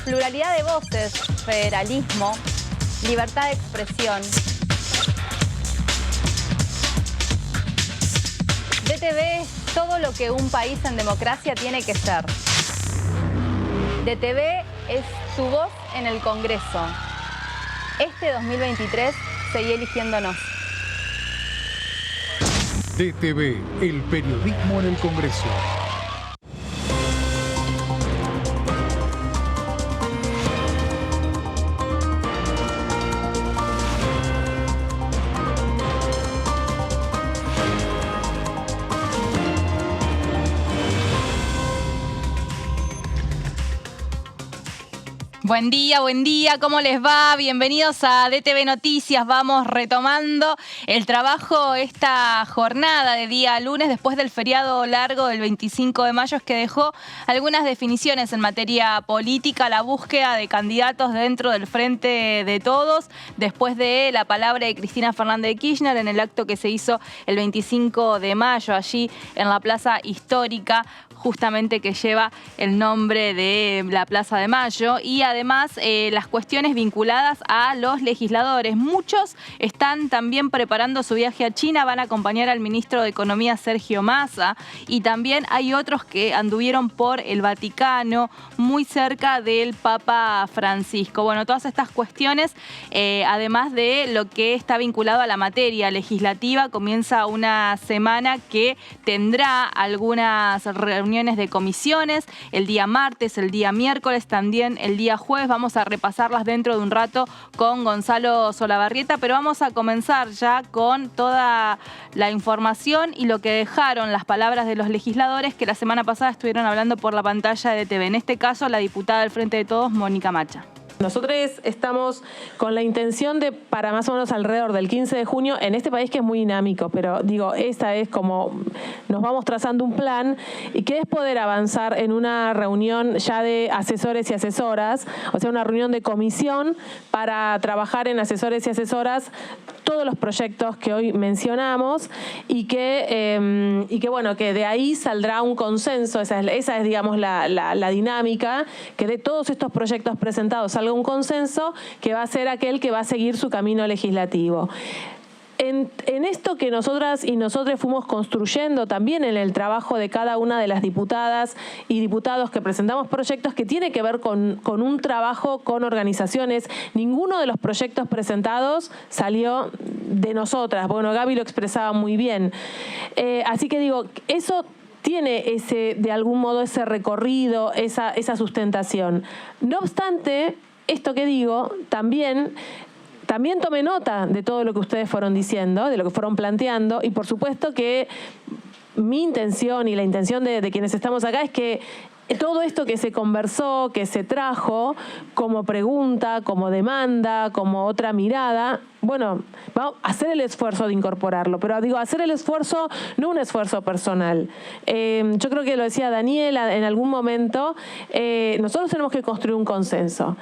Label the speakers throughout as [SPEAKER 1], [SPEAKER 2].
[SPEAKER 1] pluralidad de voces, federalismo, libertad de expresión. DTV es todo lo que un país en democracia tiene que ser. DTV es tu voz en el Congreso. Este 2023 seguí eligiéndonos.
[SPEAKER 2] DTV, el periodismo en el Congreso.
[SPEAKER 3] Buen día, ¿cómo les va? Bienvenidos a DTV Noticias. Vamos retomando el trabajo esta jornada de día lunes después del feriado largo del 25 de mayo que dejó algunas definiciones en materia política, la búsqueda de candidatos dentro del Frente de Todos, después de la palabra de Cristina Fernández de Kirchner en el acto que se hizo el 25 de mayo allí en la Plaza Histórica, justamente que lleva el nombre de la Plaza de Mayo, y además las cuestiones vinculadas a los legisladores. Muchos están también preparando su viaje a China, van a acompañar al ministro de Economía Sergio Massa, y también hay otros que anduvieron por el Vaticano, muy cerca del Papa Francisco. Bueno, todas estas cuestiones, además de lo que está vinculado a la materia legislativa, comienza una semana que tendrá algunas reuniones de comisiones, el día martes, el día miércoles, también el día jueves. Vamos a repasarlas dentro de un rato con Gonzalo Solabarrieta, pero vamos a comenzar ya con toda la información y lo que dejaron las palabras de los legisladores que la semana pasada estuvieron hablando por la pantalla de TV. En este caso, la diputada del Frente de Todos, Mónica Macha.
[SPEAKER 4] Nosotros estamos con la intención de, para más o menos alrededor del 15 de junio, en este país que es muy dinámico, pero digo, esta es como nos vamos trazando un plan y que es poder avanzar en una reunión ya de asesores y asesoras, o sea, una reunión de comisión para trabajar en asesores y asesoras todos los proyectos que hoy mencionamos y que bueno, que de ahí saldrá un consenso. Esa es digamos, la dinámica, que de todos estos proyectos presentados salga un consenso que va a ser aquel que va a seguir su camino legislativo. En esto que nosotras y nosotros fuimos construyendo también en el trabajo de cada una de las diputadas y diputados que presentamos proyectos que tiene que ver con un trabajo con organizaciones. Ninguno de los proyectos presentados salió de nosotras. Bueno, Gaby lo expresaba muy bien. Así que digo, eso tiene de algún modo ese recorrido, esa sustentación. No obstante, esto que digo, también tomé nota de todo lo que ustedes fueron diciendo, de lo que fueron planteando, y por supuesto que mi intención y la intención de quienes estamos acá es que todo esto que se conversó, que se trajo como pregunta, como demanda, como otra mirada, bueno, vamos a hacer el esfuerzo de incorporarlo, pero digo, hacer el esfuerzo, no un esfuerzo personal. Yo creo que lo decía Daniela en algún momento, nosotros tenemos que construir un consenso.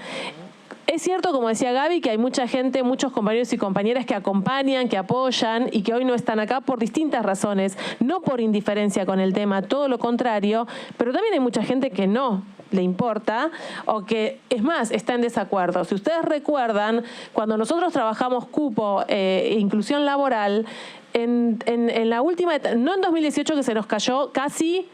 [SPEAKER 4] Es cierto, como decía Gaby, que hay mucha gente, muchos compañeros y compañeras que acompañan, que apoyan y que hoy no están acá por distintas razones, no por indiferencia con el tema, todo lo contrario, pero también hay mucha gente que no le importa o que, es más, está en desacuerdo. Si ustedes recuerdan, cuando nosotros trabajamos cupo e inclusión laboral, en la última, no en 2018 que se nos cayó casi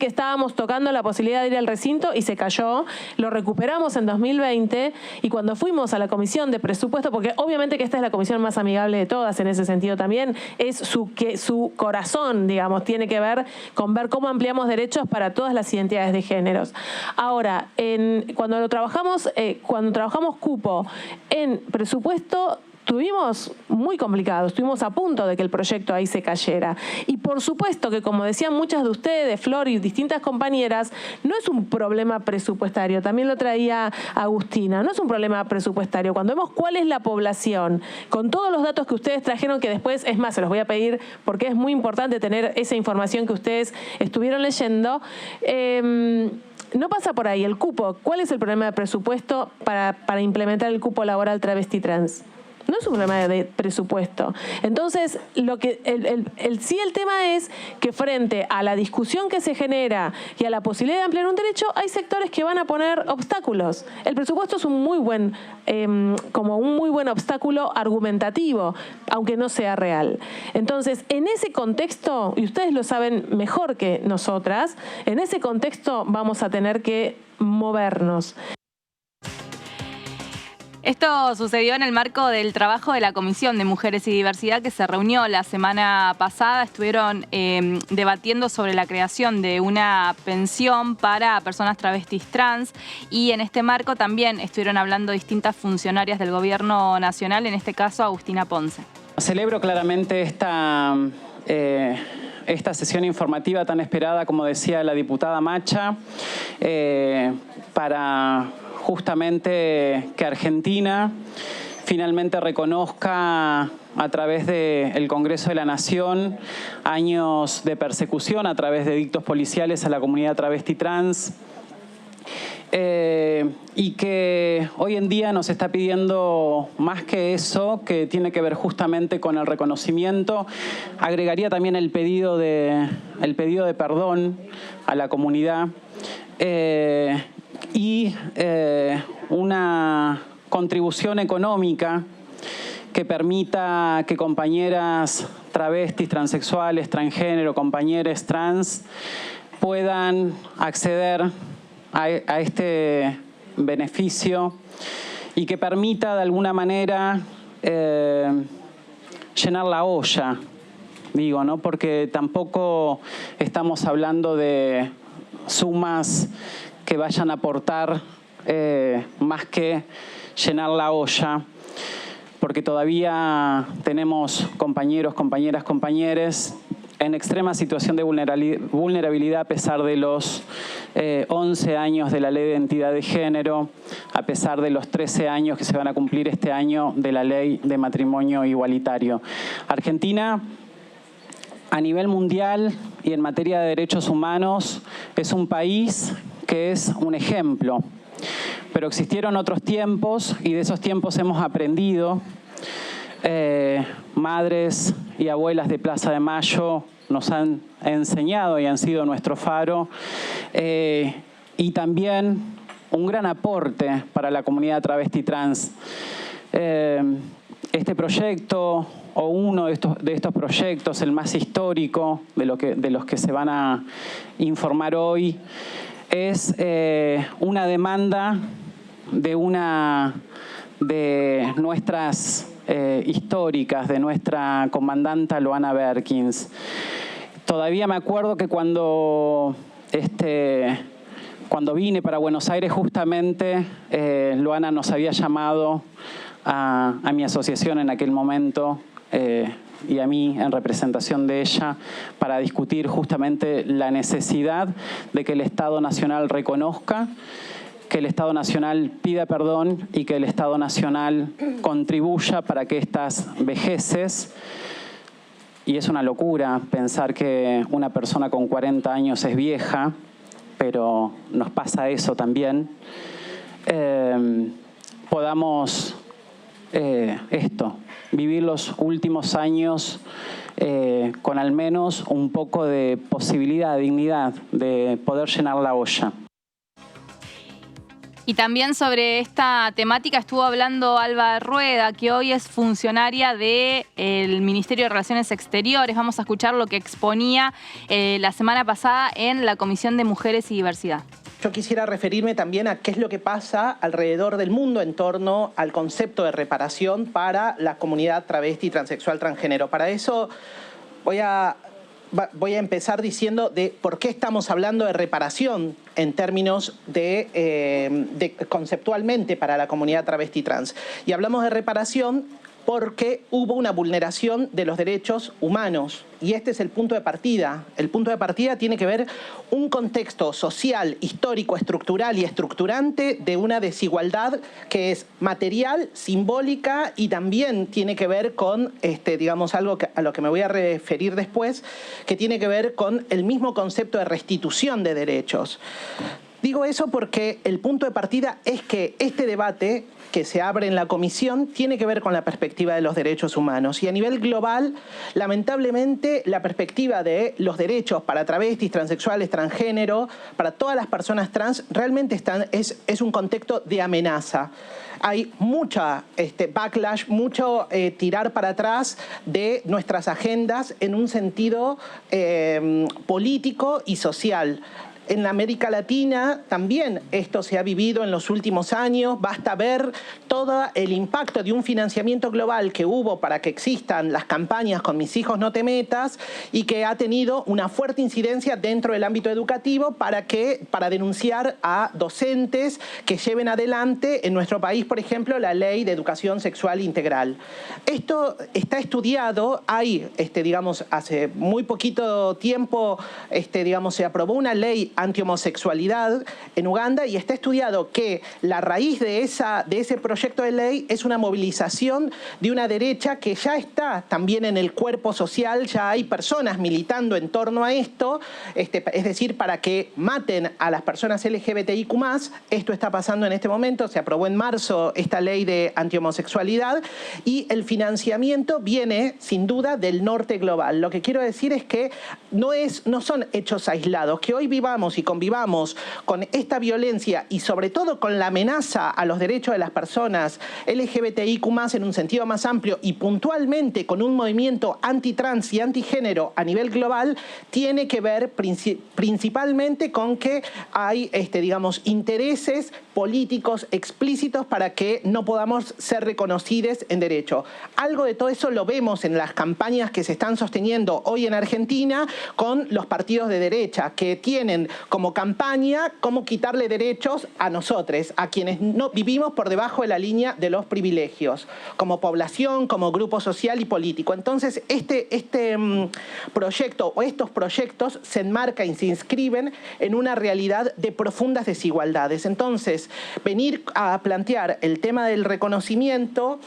[SPEAKER 4] que estábamos tocando la posibilidad de ir al recinto y se cayó, lo recuperamos en 2020 y cuando fuimos a la comisión de presupuesto, porque obviamente que esta es la comisión más amigable de todas en ese sentido también, es su corazón, digamos, tiene que ver con ver cómo ampliamos derechos para todas las identidades de géneros. Ahora, cuando trabajamos cupo en presupuesto, estuvimos muy complicados, estuvimos a punto de que el proyecto ahí se cayera. Y por supuesto que, como decían muchas de ustedes, Flor y distintas compañeras, no es un problema presupuestario, también lo traía Agustina, no es un problema presupuestario. Cuando vemos cuál es la población, con todos los datos que ustedes trajeron, que después, es más, se los voy a pedir porque es muy importante tener esa información que ustedes estuvieron leyendo, no pasa por ahí. El cupo, ¿cuál es el problema de presupuesto para implementar el cupo laboral travesti trans? no es un problema de presupuesto. Entonces, el tema es que frente a la discusión que se genera y a la posibilidad de ampliar un derecho, hay sectores que van a poner obstáculos. El presupuesto es un muy buen obstáculo argumentativo, aunque no sea real. Entonces, en ese contexto, y ustedes lo saben mejor que nosotras, en ese contexto vamos a tener que movernos.
[SPEAKER 3] Esto sucedió en el marco del trabajo de la Comisión de Mujeres y Diversidad que se reunió la semana pasada. Estuvieron debatiendo sobre la creación de una pensión para personas travestis trans y en este marco también estuvieron hablando distintas funcionarias del Gobierno Nacional, en este caso Agustina Ponce.
[SPEAKER 5] Celebro claramente esta sesión informativa tan esperada, como decía la diputada Macha, para justamente que Argentina finalmente reconozca a través del Congreso de la Nación años de persecución a través de edictos policiales a la comunidad travesti trans, y que hoy en día nos está pidiendo más que eso, que tiene que ver justamente con el reconocimiento. Agregaría también el pedido de perdón a la comunidad y una contribución económica que permita que compañeras travestis, transexuales, transgénero, compañeros trans puedan acceder a este beneficio y que permita de alguna manera llenar la olla, digo, ¿no? Porque tampoco estamos hablando de sumas que vayan a aportar más que llenar la olla, porque todavía tenemos compañeros, compañeras, compañeres en extrema situación de vulnerabilidad a pesar de los 11 años de la Ley de Identidad de Género, a pesar de los 13 años que se van a cumplir este año de la Ley de Matrimonio Igualitario. Argentina, a nivel mundial y en materia de derechos humanos, es un país que es un ejemplo. Pero existieron otros tiempos y de esos tiempos hemos aprendido. Madres y abuelas de Plaza de Mayo nos han enseñado y han sido nuestro faro. Y también un gran aporte para la comunidad travesti trans. Este proyecto, o uno de estos proyectos, el más histórico de los que se van a informar hoy, es una demanda de nuestras históricas, de nuestra comandanta Loana Berkins. Todavía me acuerdo que cuando vine para Buenos Aires, justamente Loana nos había llamado a mi asociación en aquel momento y a mí en representación de ella para discutir justamente la necesidad de que el Estado Nacional reconozca, que el Estado Nacional pida perdón y que el Estado Nacional contribuya para que estas vejeces, y es una locura pensar que una persona con 40 años es vieja, pero nos pasa eso también, podamos vivir los últimos años con al menos un poco de posibilidad, de dignidad, de poder llenar la olla.
[SPEAKER 3] Y también sobre esta temática estuvo hablando Alba Rueda, que hoy es funcionaria del Ministerio de Relaciones Exteriores. Vamos a escuchar lo que exponía la semana pasada en la Comisión de Mujeres y Diversidad.
[SPEAKER 6] Yo quisiera referirme también a qué es lo que pasa alrededor del mundo en torno al concepto de reparación para la comunidad travesti, transexual, transgénero. Para eso voy a empezar diciendo de por qué estamos hablando de reparación en términos de conceptualmente para la comunidad travesti trans. Y hablamos de reparación porque hubo una vulneración de los derechos humanos. Y este es el punto de partida. El punto de partida tiene que ver un contexto social, histórico, estructural y estructurante de una desigualdad que es material, simbólica y también tiene que ver con, digamos, algo a lo que me voy a referir después, que tiene que ver con el mismo concepto de restitución de derechos. Digo eso porque el punto de partida es que este debate que se abre en la comisión tiene que ver con la perspectiva de los derechos humanos. Y a nivel global, lamentablemente, la perspectiva de los derechos para travestis, transexuales, transgénero, para todas las personas trans, realmente es un contexto de amenaza. Hay mucha backlash, mucho tirar para atrás de nuestras agendas en un sentido político y social. En la América Latina también esto se ha vivido en los últimos años. Basta ver todo el impacto de un financiamiento global que hubo para que existan las campañas con Mis hijos no te metas y que ha tenido una fuerte incidencia dentro del ámbito educativo para denunciar a docentes que lleven adelante en nuestro país, por ejemplo, la Ley de Educación Sexual Integral. Esto está estudiado. Digamos, hace muy poquito tiempo, se aprobó una ley antihomosexualidad en Uganda y está estudiado que la raíz de ese proyecto de ley es una movilización de una derecha que ya está también en el cuerpo social, ya hay personas militando en torno a esto, es decir, para que maten a las personas LGBTIQ+. Esto está pasando en este momento, se aprobó en marzo esta ley de antihomosexualidad y el financiamiento viene sin duda del norte global. Lo que quiero decir es que no son hechos aislados, que hoy vivamos y convivamos con esta violencia y sobre todo con la amenaza a los derechos de las personas LGBTIQ+ en un sentido más amplio y puntualmente con un movimiento antitrans y antigénero a nivel global, tiene que ver principalmente con que hay intereses políticos explícitos para que no podamos ser reconocidos en derecho. Algo de todo eso lo vemos en las campañas que se están sosteniendo hoy en Argentina con los partidos de derecha, que tienen como campaña cómo quitarle derechos a nosotros, a quienes no vivimos por debajo de la línea de los privilegios, como población, como grupo social y político. Entonces, este proyecto o estos proyectos se enmarcan y se inscriben en una realidad de profundas desigualdades. Entonces, venir a plantear el tema del reconocimiento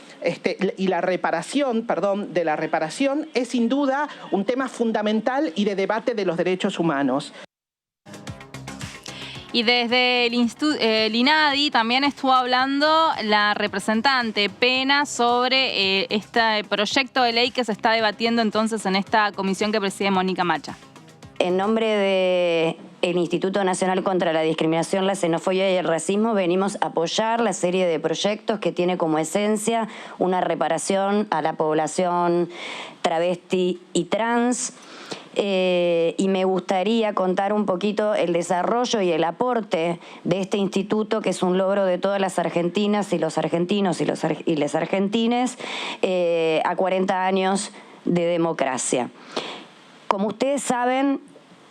[SPEAKER 6] y la reparación, de la reparación, es sin duda un tema fundamental y de debate de los derechos humanos.
[SPEAKER 3] Y desde el INADI también estuvo hablando la representante Pena sobre este proyecto de ley que se está debatiendo entonces en esta comisión que preside Mónica Macha.
[SPEAKER 7] En nombre del Instituto Nacional contra la Discriminación, la Xenofobia y el Racismo, venimos a apoyar la serie de proyectos que tiene como esencia una reparación a la población travesti y trans. Y me gustaría contar un poquito el desarrollo y el aporte de este instituto, que es un logro de todas las argentinas y los argentinos y las argentines a 40 años de democracia. Como ustedes saben,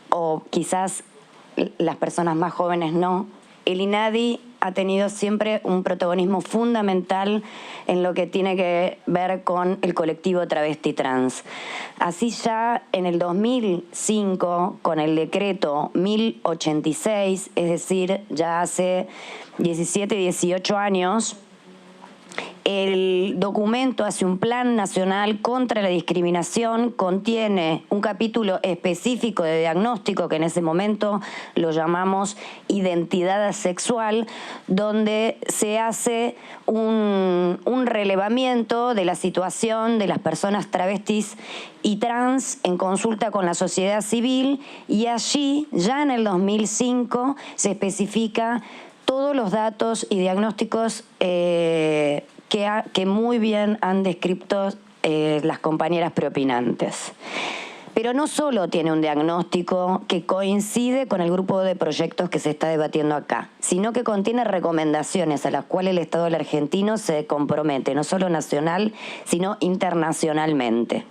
[SPEAKER 7] o quizás las personas más jóvenes no, el INADI ha tenido siempre un protagonismo fundamental en lo que tiene que ver con el colectivo travesti trans. Así ya en el 2005, con el decreto 1086, es decir, ya hace 17, 18 años, el documento hace un plan nacional contra la discriminación, contiene un capítulo específico de diagnóstico que en ese momento lo llamamos identidad sexual, donde se hace un relevamiento de la situación de las personas travestis y trans en consulta con la sociedad civil, y allí ya en el 2005 se especifica todos los datos y diagnósticos que muy bien han descrito las compañeras preopinantes. Pero no solo tiene un diagnóstico que coincide con el grupo de proyectos que se está debatiendo acá, sino que contiene recomendaciones a las cuales el Estado argentino se compromete, no solo nacional, sino internacionalmente.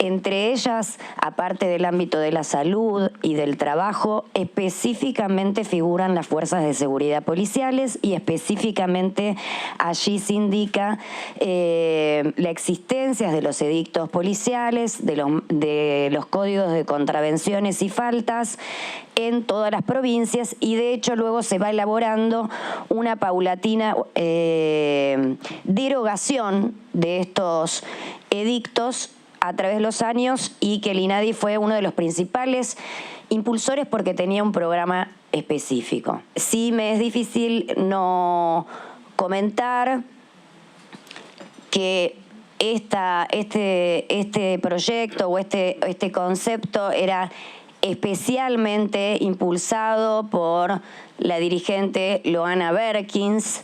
[SPEAKER 7] Entre ellas, aparte del ámbito de la salud y del trabajo, específicamente figuran las fuerzas de seguridad policiales, y específicamente allí se indica la existencia de los edictos policiales, de los códigos de contravenciones y faltas en todas las provincias, y de hecho luego se va elaborando una paulatina derogación de estos edictos a través de los años, y que el INADI fue uno de los principales impulsores porque tenía un programa específico. Sí me es difícil no comentar que este proyecto o este concepto era especialmente impulsado por la dirigente Loana Berkins.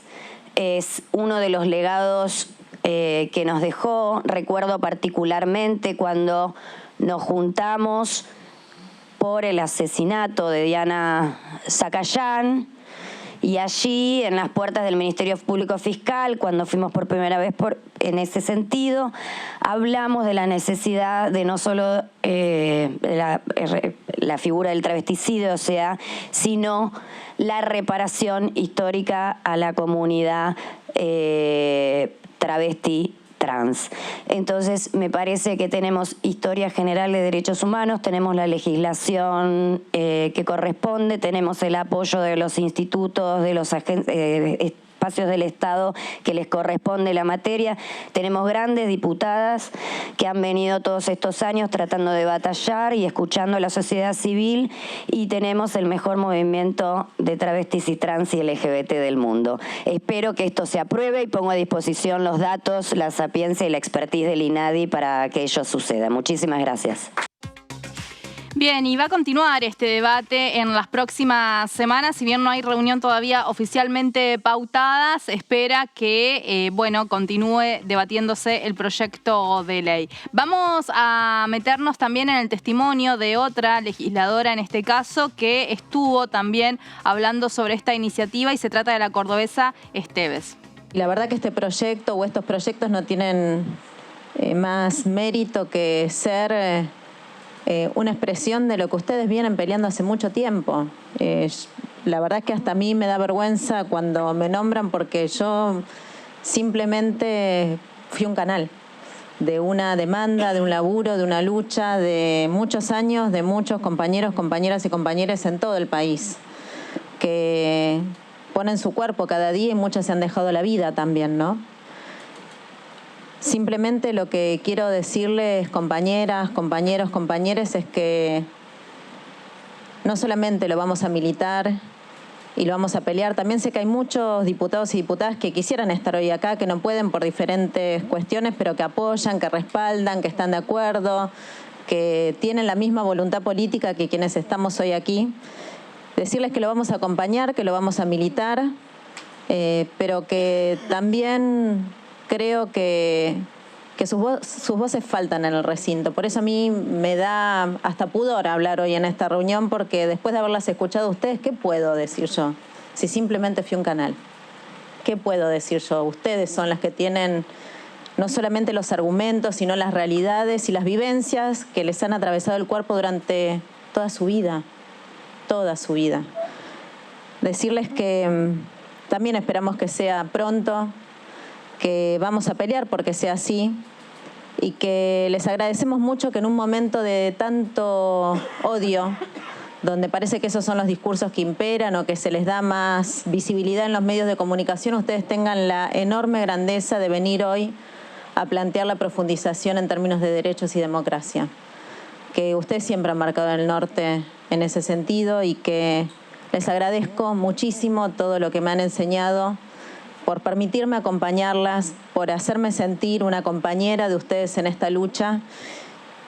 [SPEAKER 7] Es uno de los legados que nos dejó. Recuerdo particularmente cuando nos juntamos por el asesinato de Diana Zacayán, y allí, en las puertas del Ministerio Público Fiscal, cuando fuimos por primera vez en ese sentido, hablamos de la necesidad de no solo la figura del travesticidio, sino la reparación histórica a la comunidad travesti trans. Entonces, me parece que tenemos Historia General de Derechos Humanos, tenemos la legislación que corresponde, tenemos el apoyo de los institutos, de los espacios del Estado que les corresponde la materia. Tenemos grandes diputadas que han venido todos estos años tratando de batallar y escuchando a la sociedad civil, y tenemos el mejor movimiento de travestis y trans y LGBT del mundo. Espero que esto se apruebe y pongo a disposición los datos, la sapiencia y la expertise del INADI para que ello suceda. Muchísimas gracias.
[SPEAKER 3] Bien, y va a continuar este debate en las próximas semanas. Si bien no hay reunión todavía oficialmente pautada, se espera que continúe debatiéndose el proyecto de ley. Vamos a meternos también en el testimonio de otra legisladora, en este caso, que estuvo también hablando sobre esta iniciativa, y se trata de la cordobesa Esteves.
[SPEAKER 8] La verdad que este proyecto o estos proyectos no tienen más mérito que ser una expresión de lo que ustedes vienen peleando hace mucho tiempo. La verdad es que hasta a mí me da vergüenza cuando me nombran, porque yo simplemente fui un canal de una demanda, de un laburo, de una lucha de muchos años, de muchos compañeros, compañeras y compañeros en todo el país, que ponen su cuerpo cada día, y muchas se han dejado la vida también, ¿no? Simplemente lo que quiero decirles, compañeras, compañeros, compañeres, es que no solamente lo vamos a militar y lo vamos a pelear, también sé que hay muchos diputados y diputadas que quisieran estar hoy acá, que no pueden por diferentes cuestiones, pero que apoyan, que respaldan, que están de acuerdo, que tienen la misma voluntad política que quienes estamos hoy aquí. Decirles que lo vamos a acompañar, que lo vamos a militar, pero que también creo que sus voces faltan en el recinto. Por eso a mí me da hasta pudor hablar hoy en esta reunión, porque después de haberlas escuchado a ustedes, ¿qué puedo decir yo? Si simplemente fui un canal. ¿Qué puedo decir yo? Ustedes son las que tienen no solamente los argumentos, sino las realidades y las vivencias que les han atravesado el cuerpo durante toda su vida. Toda su vida. Decirles que también esperamos que sea pronto, que vamos a pelear porque sea así, y que les agradecemos mucho que en un momento de tanto odio, donde parece que esos son los discursos que imperan o que se les da más visibilidad en los medios de comunicación, ustedes tengan la enorme grandeza de venir hoy a plantear la profundización en términos de derechos y democracia. Que ustedes siempre han marcado el norte en ese sentido, y que les agradezco muchísimo todo lo que me han enseñado, por permitirme acompañarlas, por hacerme sentir una compañera de ustedes en esta lucha,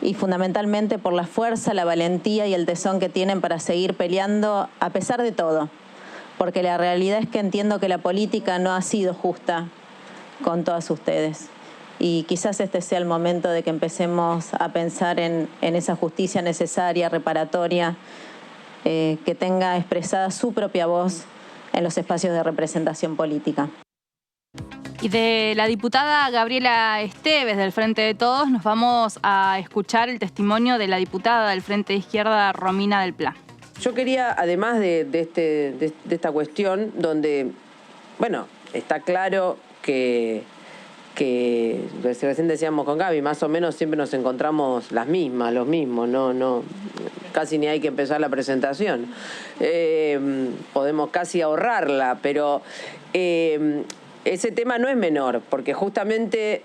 [SPEAKER 8] y fundamentalmente por la fuerza, la valentía y el tesón que tienen para seguir peleando a pesar de todo. Porque la realidad es que entiendo que la política no ha sido justa con todas ustedes. Y quizás este sea el momento de que empecemos a pensar en esa justicia necesaria, reparatoria, que tenga expresada su propia voz en los espacios de representación política.
[SPEAKER 3] Y de la diputada Gabriela Esteves, del Frente de Todos, nos vamos a escuchar el testimonio de la diputada del Frente de Izquierda, Romina del Pla.
[SPEAKER 9] Yo quería, además de esta cuestión, donde, bueno, está claro que recién decíamos con Gaby, más o menos siempre nos encontramos las mismas, los mismos, no casi ni hay que empezar la presentación. Podemos casi ahorrarla, pero ese tema no es menor, porque justamente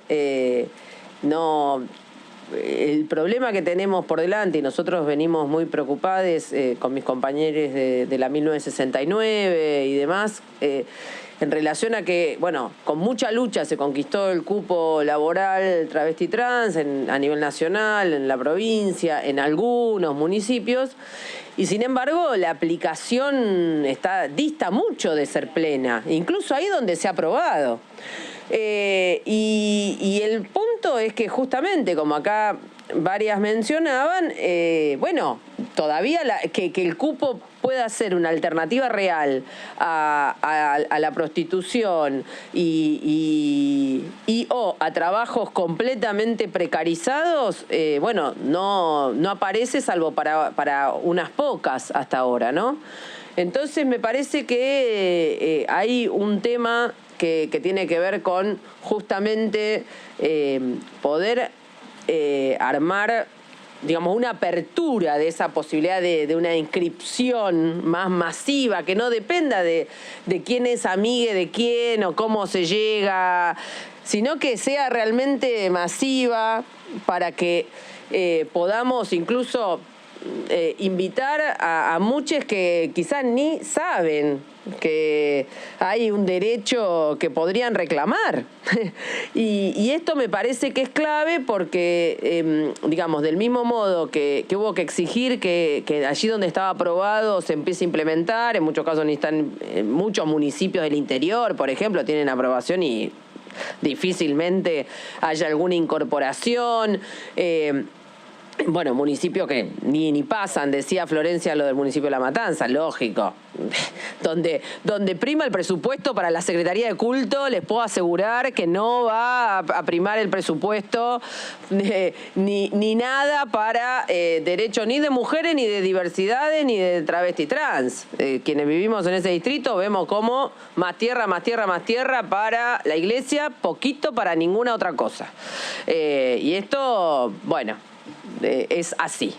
[SPEAKER 9] el problema que tenemos por delante, y nosotros venimos muy preocupados con mis compañeros de la 1969 y demás, en relación a que, bueno, con mucha lucha se conquistó el cupo laboral travesti trans a nivel nacional, en la provincia, en algunos municipios, y sin embargo la aplicación dista mucho de ser plena, incluso ahí donde se ha aprobado. Y el punto es que justamente, como acá varias mencionaban, bueno, todavía que el cupo pueda ser una alternativa real a la prostitución o a trabajos completamente precarizados, bueno, no aparece salvo para unas pocas hasta ahora, ¿no? Entonces me parece que hay un tema que tiene que ver con justamente poder armar, digamos, una apertura de esa posibilidad de una inscripción más masiva, que no dependa de quién es amigue de quién o cómo se llega, sino que sea realmente masiva para que podamos incluso invitar a muchos que quizás ni saben que hay un derecho que podrían reclamar. Y esto me parece que es clave porque, digamos, del mismo modo que hubo que exigir que allí donde estaba aprobado se empiece a implementar, en muchos casos ni están, muchos municipios del interior, por ejemplo, tienen aprobación y difícilmente haya alguna incorporación. Bueno, municipios que ni pasan, decía Florencia lo del municipio de La Matanza, lógico. Donde prima el presupuesto para la Secretaría de Culto, les puedo asegurar que no va a primar el presupuesto ni nada para derechos ni de mujeres, ni de diversidades, ni de travesti trans. Quienes vivimos en ese distrito vemos como más tierra para la iglesia, poquito para ninguna otra cosa. Y esto, bueno, es así.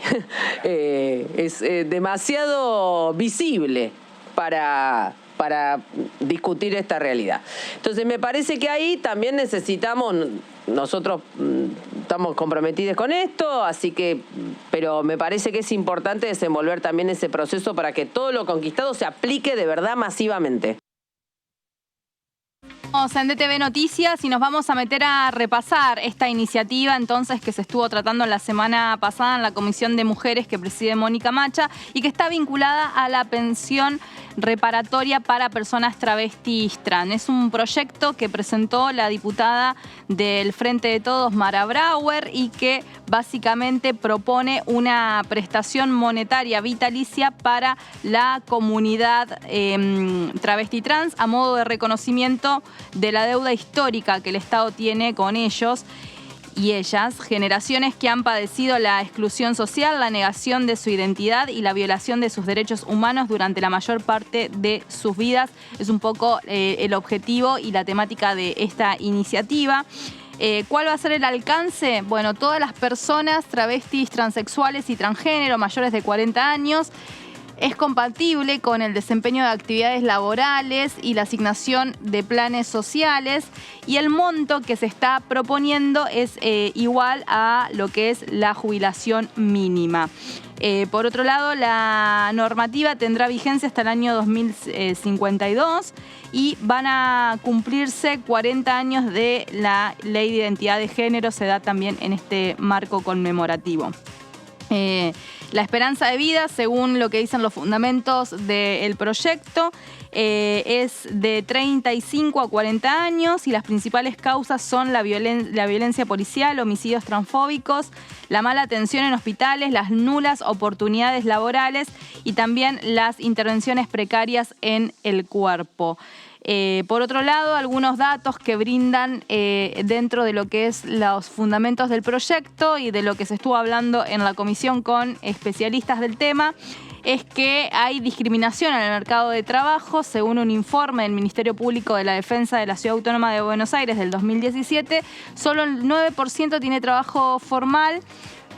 [SPEAKER 9] Es demasiado visible para discutir esta realidad. Entonces me parece que ahí también necesitamos, nosotros estamos comprometidos con esto, así que, pero me parece que es importante desenvolver también ese proceso para que todo lo conquistado se aplique de verdad masivamente.
[SPEAKER 3] En DTV Noticias y nos vamos a meter a repasar esta iniciativa entonces que se estuvo tratando la semana pasada en la Comisión de Mujeres que preside Mónica Macha y que está vinculada a la pensión reparatoria para personas travestis trans. Es un proyecto que presentó la diputada del Frente de Todos, Mara Brauer, y que básicamente propone una prestación monetaria vitalicia para la comunidad travesti trans a modo de reconocimiento de la deuda histórica que el Estado tiene con ellos y ellas, generaciones que han padecido la exclusión social, la negación de su identidad y la violación de sus derechos humanos durante la mayor parte de sus vidas. Es un poco el objetivo y la temática de esta iniciativa. ¿Cuál va a ser el alcance? Bueno, todas las personas travestis, transexuales y transgénero mayores de 40 años es compatible con el desempeño de actividades laborales y la asignación de planes sociales, y el monto que se está proponiendo es igual a lo que es la jubilación mínima. Por otro lado, la normativa tendrá vigencia hasta el año 2052 y van a cumplirse 40 años de la Ley de Identidad de Género, se da también en este marco conmemorativo. La esperanza de vida, según lo que dicen los fundamentos del proyecto, es de 35 a 40 años y las principales causas son la violencia policial, homicidios transfóbicos, la mala atención en hospitales, las nulas oportunidades laborales y también las intervenciones precarias en el cuerpo. Por otro lado, algunos datos que brindan dentro de lo que es los fundamentos del proyecto y de lo que se estuvo hablando en la comisión con especialistas del tema es que hay discriminación en el mercado de trabajo. Según un informe del Ministerio Público de la Defensa de la Ciudad Autónoma de Buenos Aires del 2017, solo el 9% tiene trabajo formal.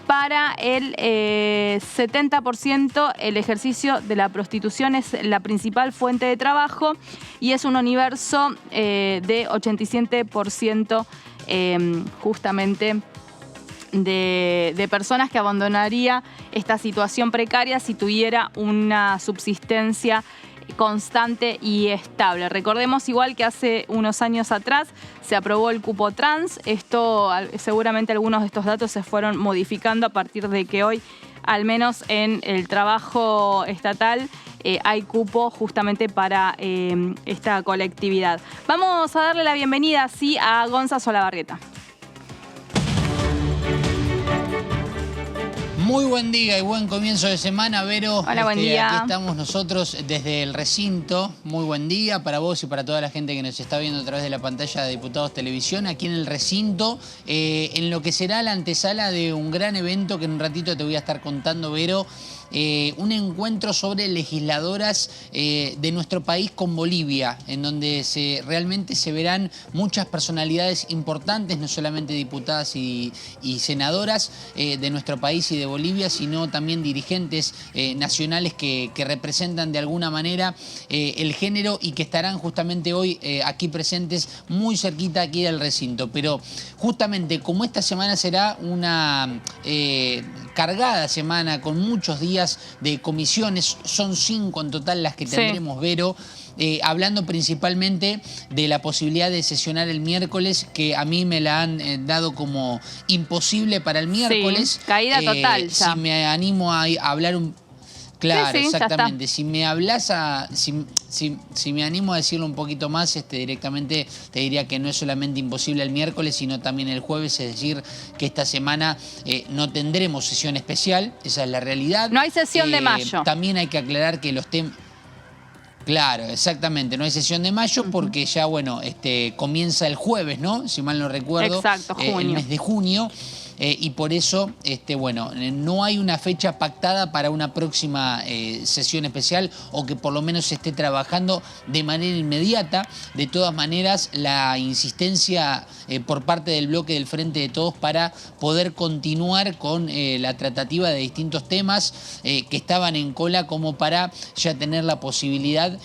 [SPEAKER 3] Para el 70% el ejercicio de la prostitución es la principal fuente de trabajo y es un universo de 87% justamente de personas que abandonaría esta situación precaria si tuviera una subsistencia constante y estable. Recordemos igual que hace unos años atrás se aprobó el cupo trans. Esto, seguramente algunos de estos datos se fueron modificando a partir de que hoy, al menos en el trabajo estatal, hay cupo justamente para esta colectividad. Vamos a darle la bienvenida, sí, a Gonza Solabarrieta.
[SPEAKER 10] Muy buen día y buen comienzo de semana, Vero.
[SPEAKER 3] Hola, buen día.
[SPEAKER 10] Aquí estamos nosotros desde el recinto. Muy buen día para vos y para toda la gente que nos está viendo a través de la pantalla de Diputados Televisión, aquí en el recinto, en lo que será la antesala de un gran evento que en un ratito te voy a estar contando, Vero. Un encuentro sobre legisladoras de nuestro país con Bolivia, en donde realmente se verán muchas personalidades importantes, no solamente diputadas y senadoras de nuestro país y de Bolivia, sino también dirigentes nacionales que representan de alguna manera el género y que estarán justamente hoy aquí presentes muy cerquita aquí del recinto. Pero justamente como esta semana será una cargada semana con muchos días de comisiones, son 5 en total las que tendremos, Vero, hablando principalmente de la posibilidad de sesionar el miércoles, que a mí me la han dado como imposible para el miércoles.
[SPEAKER 3] Sí, caída total ya.
[SPEAKER 10] Si me animo a hablar un... Claro,
[SPEAKER 3] sí,
[SPEAKER 10] exactamente. Si me hablas si me animo a decirlo un poquito más, directamente te diría que no es solamente imposible el miércoles, sino también el jueves, es decir, que esta semana no tendremos sesión especial, esa es la realidad.
[SPEAKER 3] No hay sesión de mayo.
[SPEAKER 10] También hay que aclarar que los temas... Claro, exactamente, no hay sesión de mayo porque ya, bueno, comienza el jueves, ¿no? Si mal no recuerdo.
[SPEAKER 3] Exacto, junio.
[SPEAKER 10] El mes de junio. Y por eso, bueno, no hay una fecha pactada para una próxima sesión especial, o que por lo menos se esté trabajando de manera inmediata. De todas maneras, la insistencia por parte del bloque del Frente de Todos para poder continuar con la tratativa de distintos temas que estaban en cola, como para ya tener la posibilidad,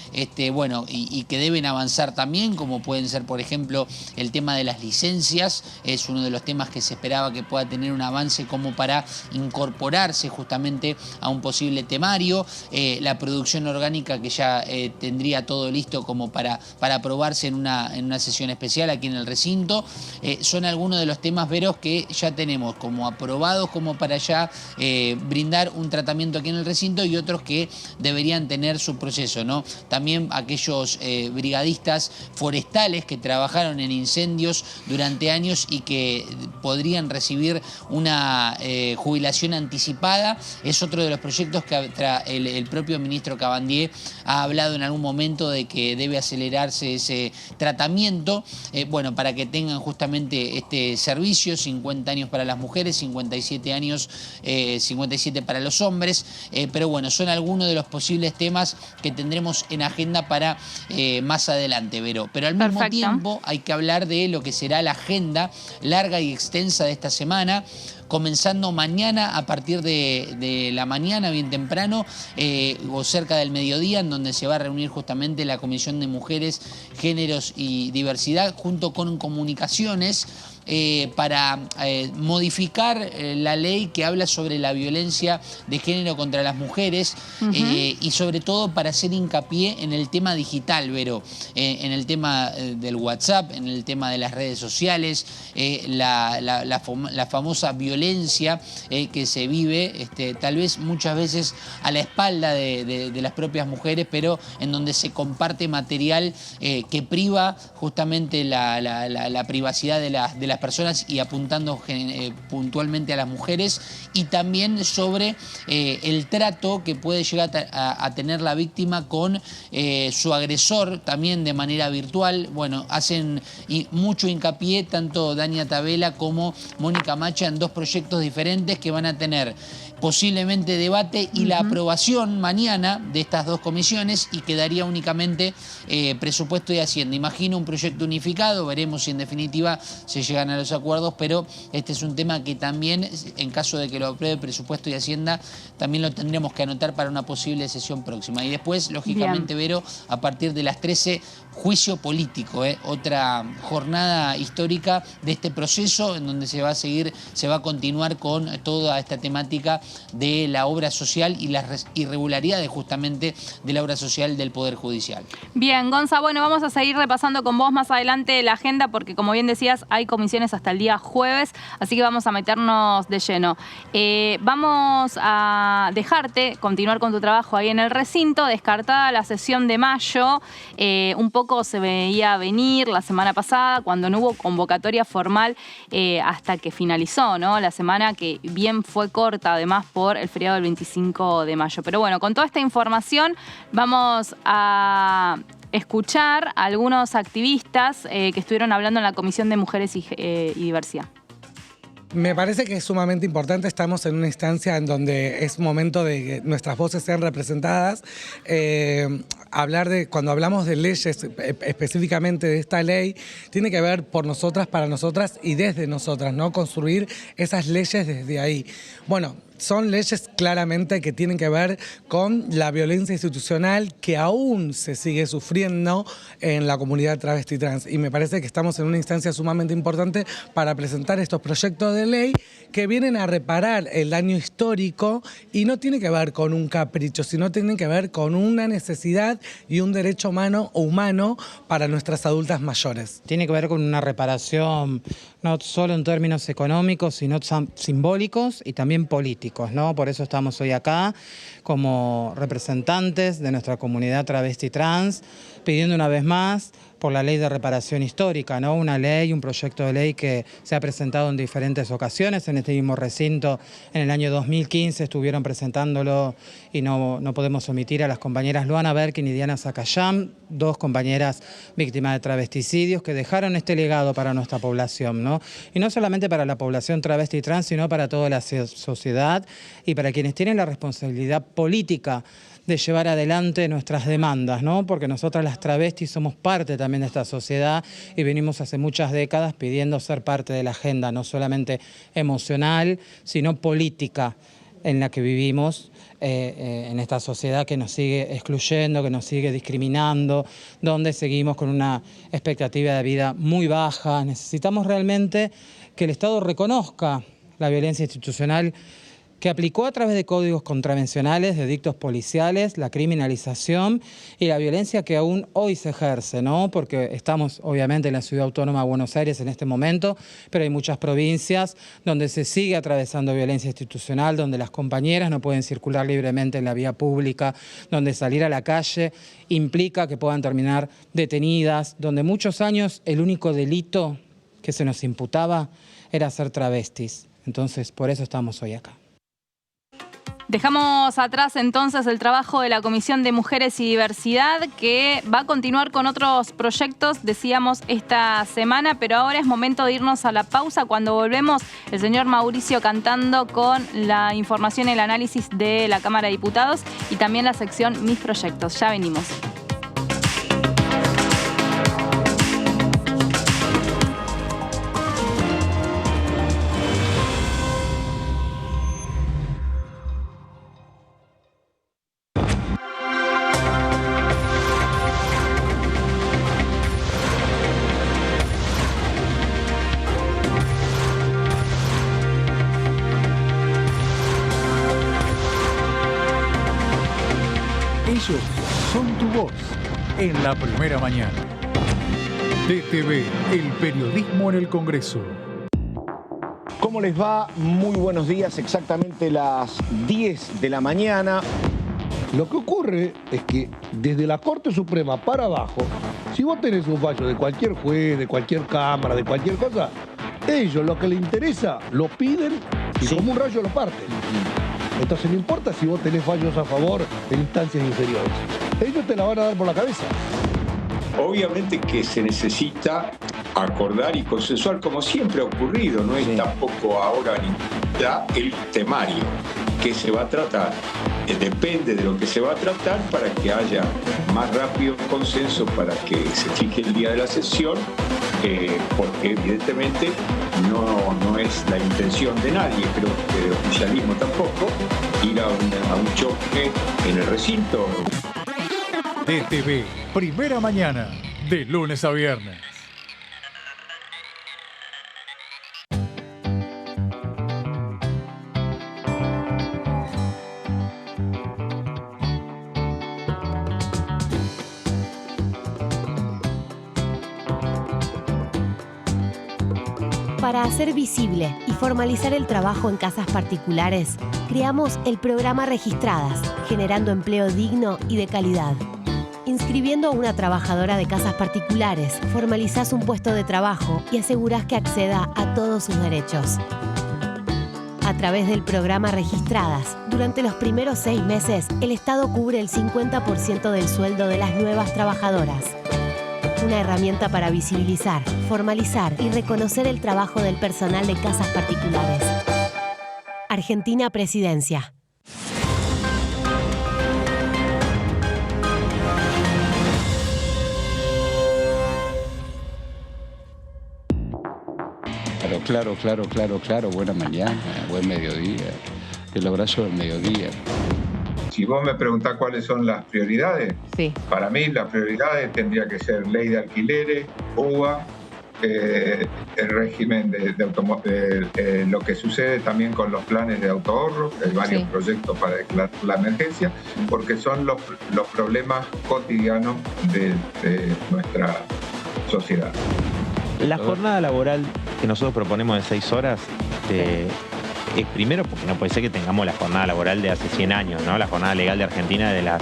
[SPEAKER 10] bueno, y que deben avanzar también, como pueden ser, por ejemplo, el tema de las licencias. Es uno de los temas que se esperaba que pueda tener un avance como para incorporarse justamente a un posible temario. La producción orgánica, que ya tendría todo listo como para aprobarse en una sesión especial aquí en el recinto. Son algunos de los temas, Veros, que ya tenemos como aprobados como para ya brindar un tratamiento aquí en el recinto, y otros que deberían tener su proceso, ¿no? También aquellos brigadistas forestales que trabajaron en incendios durante años y que podrían recibir una jubilación anticipada. Es otro de los proyectos que el propio ministro Cabandier ha hablado en algún momento de que debe acelerarse ese tratamiento, bueno, para que tengan justamente este servicio. 50 años para las mujeres, 57 años, 57 para los hombres, pero bueno, son algunos de los posibles temas que tendremos en agenda para más adelante, Vero. Pero al mismo tiempo hay que hablar de lo que será la agenda larga y extensa de esta semana, comenzando mañana a partir de la mañana, bien temprano, o cerca del mediodía, en donde se va a reunir justamente la Comisión de Mujeres, Géneros y Diversidad, junto con Comunicaciones, para modificar la ley que habla sobre la violencia de género contra las mujeres, y sobre todo para hacer hincapié en el tema digital, Vero, en el tema del WhatsApp, en el tema de las redes sociales, la famosa violencia que se vive, tal vez muchas veces a la espalda de las propias mujeres, pero en donde se comparte material que priva justamente la privacidad de las personas, y apuntando puntualmente a las mujeres, y también sobre el trato que puede llegar a tener la víctima con su agresor, también de manera virtual. Bueno, hacen mucho hincapié tanto Dania Tabela como Mónica Macha en dos proyectos diferentes que van a tener posiblemente debate y la aprobación mañana de estas dos comisiones, y quedaría únicamente presupuesto y Hacienda. Imagino un proyecto unificado, veremos si en definitiva se llegan a los acuerdos, pero este es un tema que también, en caso de que lo apruebe presupuesto y Hacienda, también lo tendremos que anotar para una posible sesión próxima. Y después, lógicamente, Vero, a partir de las 13 juicio político, otra jornada histórica de este proceso en donde se va a continuar con toda esta temática de la obra social y las irregularidades justamente de la obra social del Poder Judicial.
[SPEAKER 3] Bien, Gonza, bueno, vamos a seguir repasando con vos más adelante la agenda porque, como bien decías, hay comisiones hasta el día jueves, así que vamos a meternos de lleno. Vamos a dejarte continuar con tu trabajo ahí en el recinto, descartada la sesión de mayo, un poco se veía venir la semana pasada cuando no hubo convocatoria formal hasta que finalizó, ¿no? La semana que bien fue corta además por el feriado del 25 de mayo. Pero bueno, con toda esta información vamos a escuchar a algunos activistas que estuvieron hablando en la Comisión de Mujeres y Diversidad.
[SPEAKER 11] Me parece que es sumamente importante, estamos en una instancia en donde es momento de que nuestras voces sean representadas. Cuando hablamos de leyes, específicamente de esta ley, tiene que ver por nosotras, para nosotras y desde nosotras, ¿no? Construir esas leyes desde ahí. Bueno, son leyes claramente que tienen que ver con la violencia institucional que aún se sigue sufriendo en la comunidad travesti trans. Y me parece que estamos en una instancia sumamente importante para presentar estos proyectos de ley que vienen a reparar el daño histórico y no tiene que ver con un capricho, sino tiene que ver con una necesidad y un derecho humano para nuestras adultas mayores.
[SPEAKER 12] Tiene que ver con una reparación no solo en términos económicos, sino simbólicos y también políticos, ¿no? Por eso estamos hoy acá como representantes de nuestra comunidad travesti trans, pidiendo una vez más por la ley de reparación histórica, ¿no? Una ley, un proyecto de ley que se ha presentado en diferentes ocasiones. En este mismo recinto, en el año 2015, estuvieron presentándolo y no podemos omitir a las compañeras Luana Berkin y Diana Zacayán, dos compañeras víctimas de travesticidios que dejaron este legado para nuestra población, ¿no? Y no solamente para la población travesti y trans, sino para toda la sociedad y para quienes tienen la responsabilidad política de llevar adelante nuestras demandas, ¿no? Porque nosotras las travestis somos parte también de esta sociedad y venimos hace muchas décadas pidiendo ser parte de la agenda, no solamente emocional, sino política en la que vivimos en esta sociedad que nos sigue excluyendo, que nos sigue discriminando, donde seguimos con una expectativa de vida muy baja. Necesitamos realmente que el Estado reconozca la violencia institucional que aplicó a través de códigos contravencionales, de dictos policiales, la criminalización y la violencia que aún hoy se ejerce, ¿no? Porque estamos obviamente en la Ciudad Autónoma de Buenos Aires en este momento, pero hay muchas provincias donde se sigue atravesando violencia institucional, donde las compañeras no pueden circular libremente en la vía pública, donde salir a la calle implica que puedan terminar detenidas, donde muchos años el único delito que se nos imputaba era ser travestis. Entonces, por eso estamos hoy acá.
[SPEAKER 3] Dejamos atrás entonces el trabajo de la Comisión de Mujeres y Diversidad, que va a continuar con otros proyectos, decíamos, esta semana, pero ahora es momento de irnos a la pausa. Cuando volvemos, el señor Mauricio Cantando con la información y el análisis de la Cámara de Diputados y también la sección Mis Proyectos. Ya venimos.
[SPEAKER 2] Ellos son tu voz en la primera mañana. DTV, el periodismo en el Congreso.
[SPEAKER 13] ¿Cómo les va? Muy buenos días, exactamente las 10 de la mañana.
[SPEAKER 14] Lo que ocurre es que desde la Corte Suprema para abajo, si vos tenés un fallo de cualquier juez, de cualquier cámara, de cualquier cosa, ellos lo que les interesa lo piden y como un rayo lo parten. Entonces no importa si vos tenés fallos a favor en instancias inferiores. Ellos te la van a dar por la cabeza.
[SPEAKER 15] Obviamente que se necesita acordar y consensuar, como siempre ha ocurrido, no es tampoco ahora el temario que se va a tratar. Depende de lo que se va a tratar para que haya más rápido consenso, para que se fije el día de la sesión, porque evidentemente no es la intención de nadie, creo que del oficialismo tampoco, ir a un choque en el recinto.
[SPEAKER 2] DTV, primera mañana, de lunes a viernes.
[SPEAKER 16] Para hacer visible y formalizar el trabajo en casas particulares, creamos el programa Registradas, generando empleo digno y de calidad. Inscribiendo a una trabajadora de casas particulares, formalizás un puesto de trabajo y asegurás que acceda a todos sus derechos. A través del programa Registradas, durante los primeros 6 meses, el Estado cubre el 50% del sueldo de las nuevas trabajadoras. Una herramienta para visibilizar, formalizar y reconocer el trabajo del personal de casas particulares. Argentina Presidencia.
[SPEAKER 17] Claro. Buena mañana, buen mediodía. El abrazo del mediodía.
[SPEAKER 15] Si vos me preguntás cuáles son las prioridades,
[SPEAKER 3] sí.
[SPEAKER 15] Para mí las prioridades tendría que ser ley de alquileres, UBA, el régimen de lo que sucede también con los planes de autoahorro, hay varios proyectos para declarar la emergencia, porque son los problemas cotidianos de nuestra sociedad.
[SPEAKER 18] La jornada laboral que nosotros proponemos de 6 horas es primero porque no puede ser que tengamos la jornada laboral de hace 100 años, ¿no? La jornada legal de Argentina de las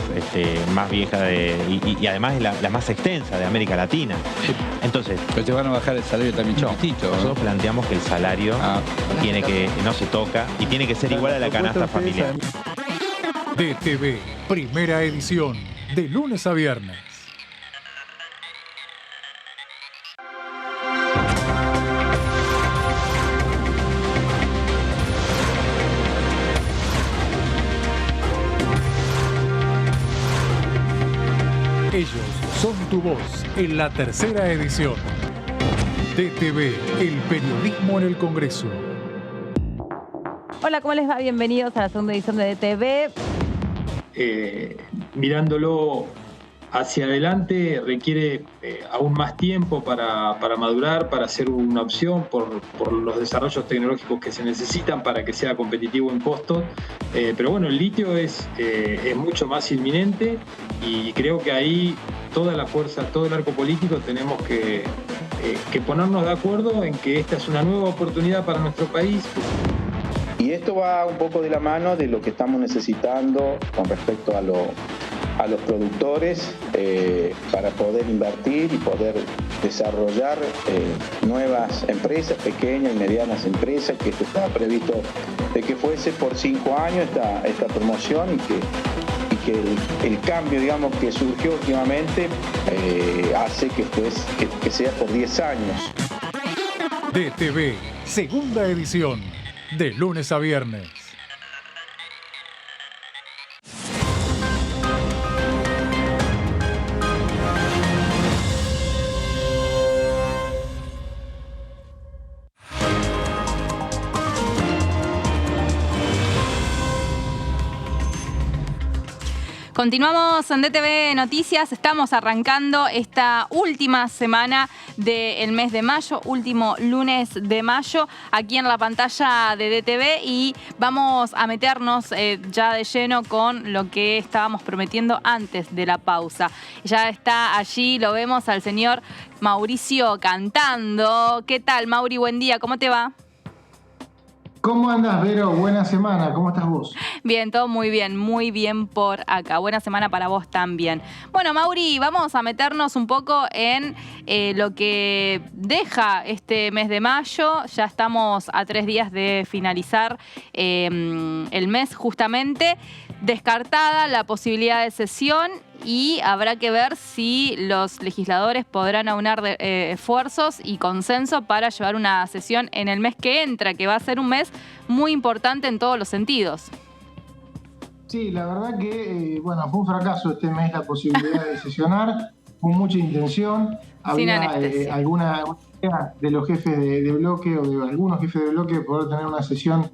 [SPEAKER 18] más viejas y además es la más extensa de América Latina. Entonces,
[SPEAKER 17] pero te van a bajar el salario también chiquitito.
[SPEAKER 18] Nosotros planteamos que el salario no se toca y tiene que ser igual a la canasta familiar.
[SPEAKER 2] DTV, primera edición, de lunes a viernes. Ellos son tu voz en la tercera edición. DTV, el periodismo en el Congreso.
[SPEAKER 3] Hola, ¿cómo les va? Bienvenidos a la segunda edición de DTV.
[SPEAKER 19] Mirándolo hacia adelante requiere aún más tiempo para madurar, para ser una opción por los desarrollos tecnológicos que se necesitan para que sea competitivo en costos. Pero bueno, el litio es mucho más inminente y creo que ahí toda la fuerza, todo el arco político tenemos que ponernos de acuerdo en que esta es una nueva oportunidad para nuestro país.
[SPEAKER 20] Y esto va un poco de la mano de lo que estamos necesitando con respecto a los productores para poder invertir y poder desarrollar nuevas empresas, pequeñas y medianas empresas, que esto estaba previsto de que fuese por 5 años esta promoción y que el cambio, digamos, que surgió últimamente hace que sea por 10 años.
[SPEAKER 2] DTV, segunda edición, de lunes a viernes.
[SPEAKER 3] Continuamos en DTV Noticias, estamos arrancando esta última semana del mes de mayo, último lunes de mayo, aquí en la pantalla de DTV y vamos a meternos ya de lleno con lo que estábamos prometiendo antes de la pausa. Ya está allí, lo vemos al señor Mauricio cantando. ¿Qué tal, Mauri? Buen día, ¿cómo te va?
[SPEAKER 21] ¿Cómo andás, Vero? Buena semana, ¿cómo estás vos?
[SPEAKER 3] Bien, todo muy bien por acá. Buena semana para vos también. Bueno, Mauri, vamos a meternos un poco en lo que deja este mes de mayo. Ya estamos a 3 días de finalizar el mes justamente. Descartada la posibilidad de sesión y habrá que ver si los legisladores podrán aunar esfuerzos y consenso para llevar una sesión en el mes que entra, que va a ser un mes muy importante en todos los sentidos.
[SPEAKER 21] Sí, la verdad que fue un fracaso este mes la posibilidad de sesionar, con mucha intención. Había alguna idea de los jefes de bloque o de algunos jefes de bloque de poder tener una sesión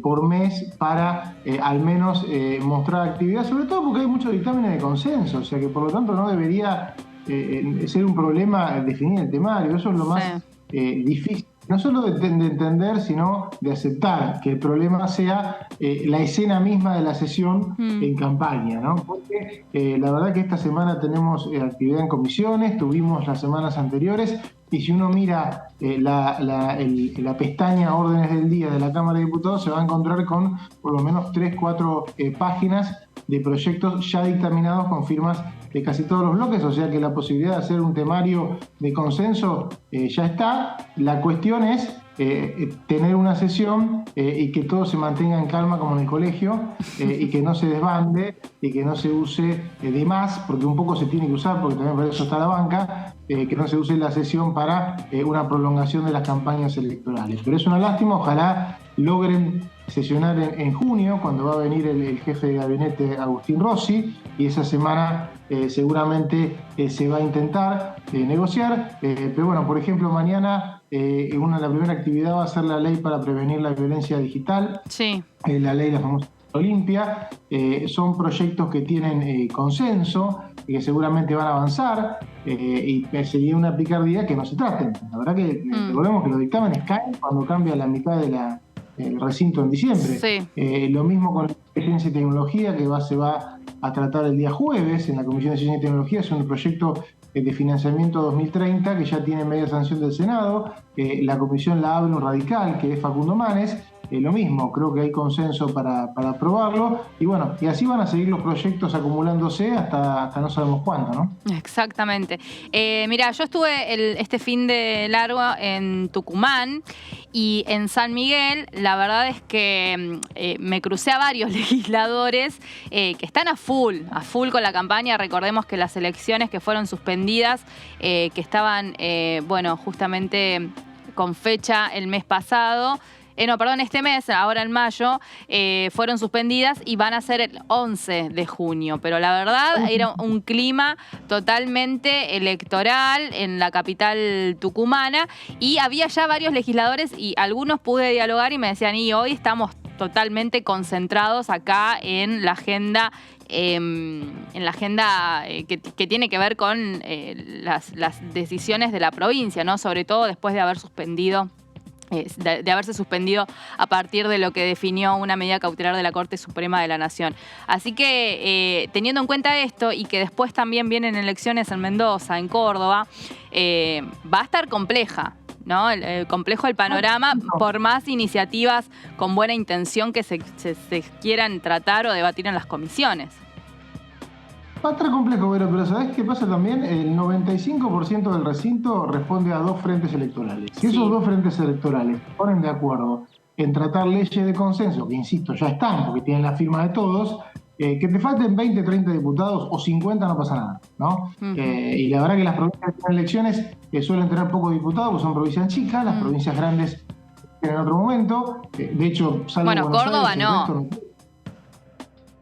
[SPEAKER 21] por mes para al menos mostrar actividad, sobre todo porque hay muchos dictámenes de consenso, o sea que por lo tanto no debería ser un problema definir el temario. Eso es lo más difícil. No solo de entender, sino de aceptar que el problema sea la escena misma de la sesión en campaña, ¿no? Porque la verdad que esta semana tenemos actividad en comisiones, tuvimos las semanas anteriores, y si uno mira la pestaña órdenes del día de la Cámara de Diputados, se va a encontrar con por lo menos 3-4 páginas de proyectos ya dictaminados con firmas de casi todos los bloques, o sea que la posibilidad de hacer un temario de consenso ya está. La cuestión es tener una sesión y que todo se mantenga en calma como en el colegio y que no se desbande y que no se use de más, porque un poco se tiene que usar, porque también para eso está la banca, que no se use la sesión para una prolongación de las campañas electorales. Pero es una lástima, ojalá logren sesionar en junio, cuando va a venir el jefe de gabinete Agustín Rossi, y esa semana seguramente se va a intentar negociar. Pero bueno, por ejemplo, mañana la primera actividad va a ser la ley para prevenir la violencia digital, la ley, la famosa Olimpia. Son proyectos que tienen consenso, que seguramente van a avanzar, y sería una picardía que no se traten. La verdad que recordemos que los dictámenes caen cuando cambia la mitad del recinto en diciembre. Lo mismo con la Ciencia y Tecnología, que se va a tratar el día jueves en la Comisión de Ciencia y Tecnología. Es un proyecto de financiamiento 2030 que ya tiene media sanción del Senado. La comisión la abre un radical, que es Facundo Manes. Lo mismo, creo que hay consenso para aprobarlo, y bueno, y así van a seguir los proyectos acumulándose hasta no sabemos cuándo, ¿no?
[SPEAKER 3] Exactamente. Mira, yo estuve este fin de largo en Tucumán y en San Miguel. La verdad es que me crucé a varios legisladores que están a full con la campaña. Recordemos que las elecciones que fueron suspendidas, que estaban, justamente con fecha el mes pasado, este mes, ahora en mayo, fueron suspendidas y van a ser el 11 de junio. Pero la verdad era un clima totalmente electoral en la capital tucumana, y había ya varios legisladores y algunos pude dialogar y me decían, y hoy estamos totalmente concentrados acá en la agenda que tiene que ver con las decisiones de la provincia, ¿no? Sobre todo después de haberse suspendido a partir de lo que definió una medida cautelar de la Corte Suprema de la Nación. Así que, teniendo en cuenta esto, y que después también vienen elecciones en Mendoza, en Córdoba, va a estar compleja, ¿no? Complejo el panorama, por más iniciativas con buena intención que se quieran tratar o debatir en las comisiones.
[SPEAKER 21] Va a estar complejo, pero ¿sabés qué pasa también? El 95% del recinto responde a 2 frentes electorales. Si esos 2 frentes electorales se ponen de acuerdo en tratar leyes de consenso, que insisto, ya están, porque tienen la firma de todos, que te falten 20, 30 diputados o 50 no pasa nada, ¿no? Y la verdad que las provincias que tienen elecciones suelen tener pocos diputados, porque son provincias chicas, las provincias grandes en otro momento. De hecho,
[SPEAKER 3] Córdoba no.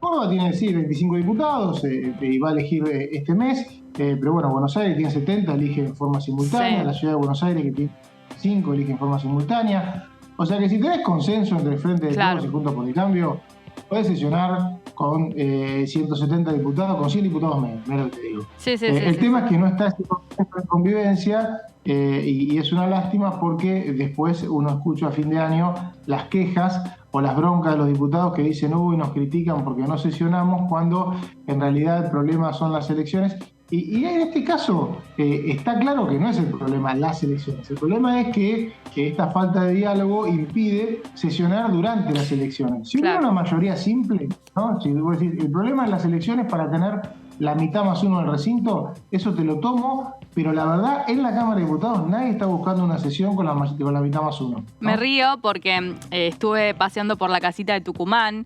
[SPEAKER 21] Córdoba tiene, 25 diputados y va a elegir este mes, pero bueno, Buenos Aires tiene 70, elige en forma simultánea, la ciudad de Buenos Aires, que tiene 5, elige en forma simultánea. O sea que si tenés consenso entre el Frente de Todos y Juntos por el Cambio, podés sesionar con 170 diputados, con 100 diputados menos, mira lo que te digo. El tema es que no está ese consenso de convivencia, y es una lástima, porque después uno escucha a fin de año las quejas o las broncas de los diputados que dicen, nos critican porque no sesionamos, cuando en realidad el problema son las elecciones. Y en este caso está claro que no es el problema las elecciones. El problema es que esta falta de diálogo impide sesionar durante las elecciones. Si hubiera una mayoría simple, ¿no? Si vos decís, el problema es las elecciones para tener la mitad más uno del recinto, eso te lo tomo, pero la verdad, en la Cámara de Diputados nadie está buscando una sesión con la mitad más uno, ¿no?
[SPEAKER 3] Me río porque estuve paseando por la casita de Tucumán,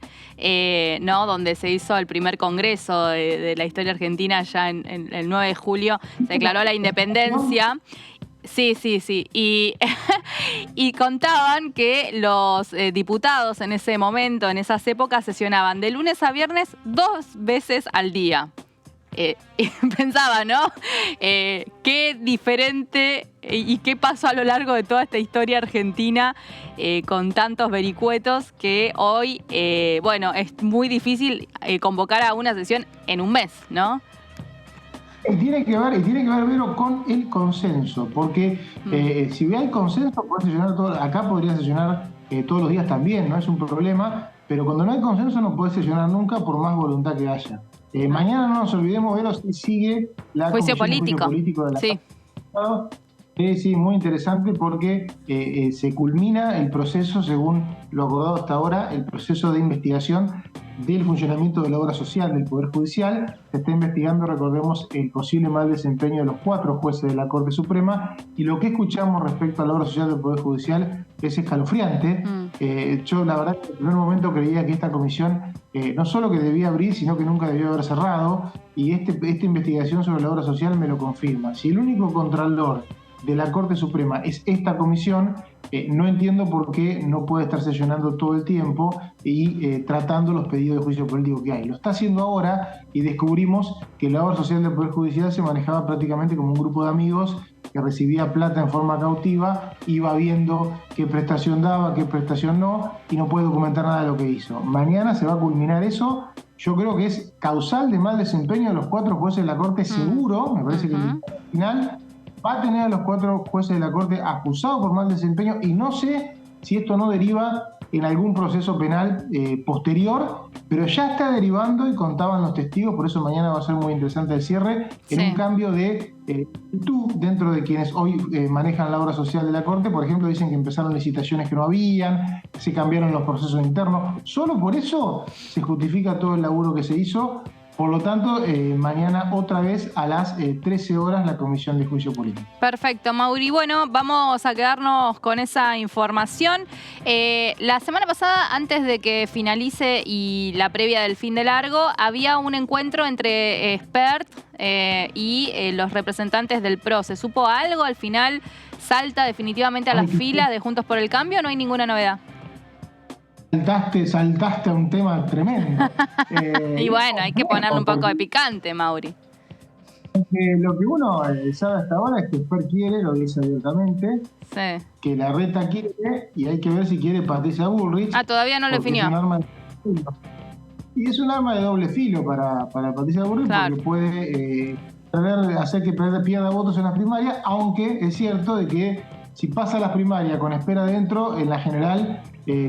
[SPEAKER 3] ¿no? Donde se hizo el primer congreso de la historia argentina, ya en el 9 de julio, se declaró la independencia. Sí. Y contaban que los diputados en ese momento, en esas épocas, sesionaban de lunes a viernes 2 veces al día. Pensaba, ¿no? Qué diferente y qué pasó a lo largo de toda esta historia argentina, con tantos vericuetos, que hoy, es muy difícil convocar a una sesión en un mes, ¿no?
[SPEAKER 21] Y tiene que ver, Vero, con el consenso, porque si hay consenso, podés sesionar todo. Acá podría sesionar todos los días también, no es un problema, pero cuando no hay consenso no podés sesionar nunca por más voluntad que haya. Mañana no nos olvidemos, Vero, si sigue la
[SPEAKER 3] juicio político
[SPEAKER 21] de la
[SPEAKER 3] sí.
[SPEAKER 21] Sí, muy interesante porque se culmina el proceso, según lo acordado hasta ahora, el proceso de investigación del funcionamiento de la obra social del Poder Judicial. Se está investigando, recordemos, el posible mal desempeño de los 4 jueces de la Corte Suprema, y lo que escuchamos respecto a la obra social del Poder Judicial es escalofriante. Yo la verdad que en el primer momento creía que esta comisión no solo que debía abrir, sino que nunca debió haber cerrado, y esta investigación sobre la obra social me lo confirma. Si el único contralor de la Corte Suprema es esta comisión, no entiendo por qué no puede estar sesionando todo el tiempo y tratando los pedidos de juicio político que hay. Lo está haciendo ahora, y descubrimos que la obra social del Poder Judicial se manejaba prácticamente como un grupo de amigos que recibía plata en forma cautiva, iba viendo qué prestación daba, qué prestación no, y no puede documentar nada de lo que hizo. Mañana se va a culminar eso. Yo creo que es causal de mal desempeño de los 4 jueces de la Corte, seguro. Me parece que el final va a tener a los 4 jueces de la Corte acusados por mal desempeño, y no sé si esto no deriva en algún proceso penal posterior, pero ya está derivando, y contaban los testigos, por eso mañana va a ser muy interesante el cierre, en un cambio de actitud dentro de quienes hoy manejan la obra social de la Corte. Por ejemplo, dicen que empezaron licitaciones que no habían, se cambiaron los procesos internos. Solo por eso se justifica todo el laburo que se hizo. Por lo tanto, mañana otra vez a las 13 horas la Comisión de Juicio Político.
[SPEAKER 3] Perfecto, Mauri. Bueno, vamos a quedarnos con esa información. La semana pasada, antes de que finalice y la previa del fin de largo, había un encuentro entre Espert y los representantes del PRO. ¿Se supo algo? ¿Al final salta definitivamente a las filas de Juntos por el Cambio? ¿No hay ninguna novedad?
[SPEAKER 21] Saltaste a un tema tremendo.
[SPEAKER 3] Y bueno, hay que ponerle un poco de picante, Mauri.
[SPEAKER 21] Lo que uno sabe hasta ahora es que Espert quiere, lo dice abiertamente, que la reta quiere, y hay que ver si quiere Patricia Bullrich.
[SPEAKER 3] Todavía no lo definió.
[SPEAKER 21] Y es un arma de doble filo para Patricia Bullrich, porque puede hacer que pierda votos en las primarias, aunque es cierto de que si pasa las primarias con Espert adentro, en la general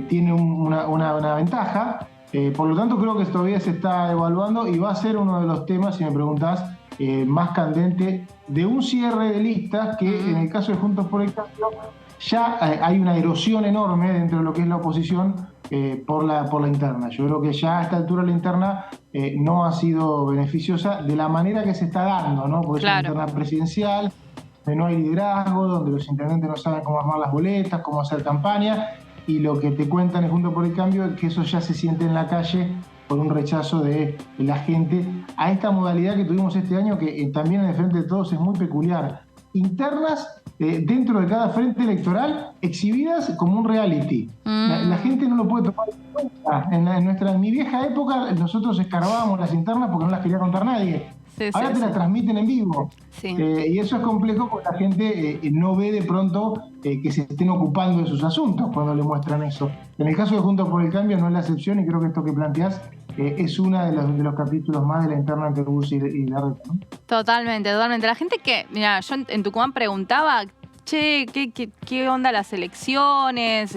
[SPEAKER 21] tiene una ventaja. Por lo tanto, creo que todavía se está evaluando, y va a ser uno de los temas, si me preguntás, más candente de un cierre de listas, que en el caso de Juntos por el Cambio ya hay una erosión enorme dentro de lo que es la oposición por la interna. Yo creo que ya a esta altura la interna no ha sido beneficiosa de la manera que se está dando, ¿no? Porque es una interna presidencial, donde no hay liderazgo, donde los intendentes no saben cómo armar las boletas, cómo hacer campaña, y lo que te cuentan en Juntos por el Cambio es que eso ya se siente en la calle por un rechazo de la gente a esta modalidad que tuvimos este año, que también en el Frente de Todos es muy peculiar. Internas dentro de cada frente electoral exhibidas como un reality. La gente no lo puede tomar en cuenta. En mi vieja época nosotros escarbábamos las internas porque no las quería contar nadie. Ahora te las transmiten en vivo. Y eso es complejo porque la gente no ve de pronto que se estén ocupando de sus asuntos cuando le muestran eso. En el caso de Juntos por el Cambio no es la excepción, y creo que esto que planteás es uno de los capítulos más de la interna entre Buzzi y la reta, ¿no?
[SPEAKER 3] Totalmente. La gente que, mira, yo en Tucumán preguntaba, che, ¿qué onda las elecciones?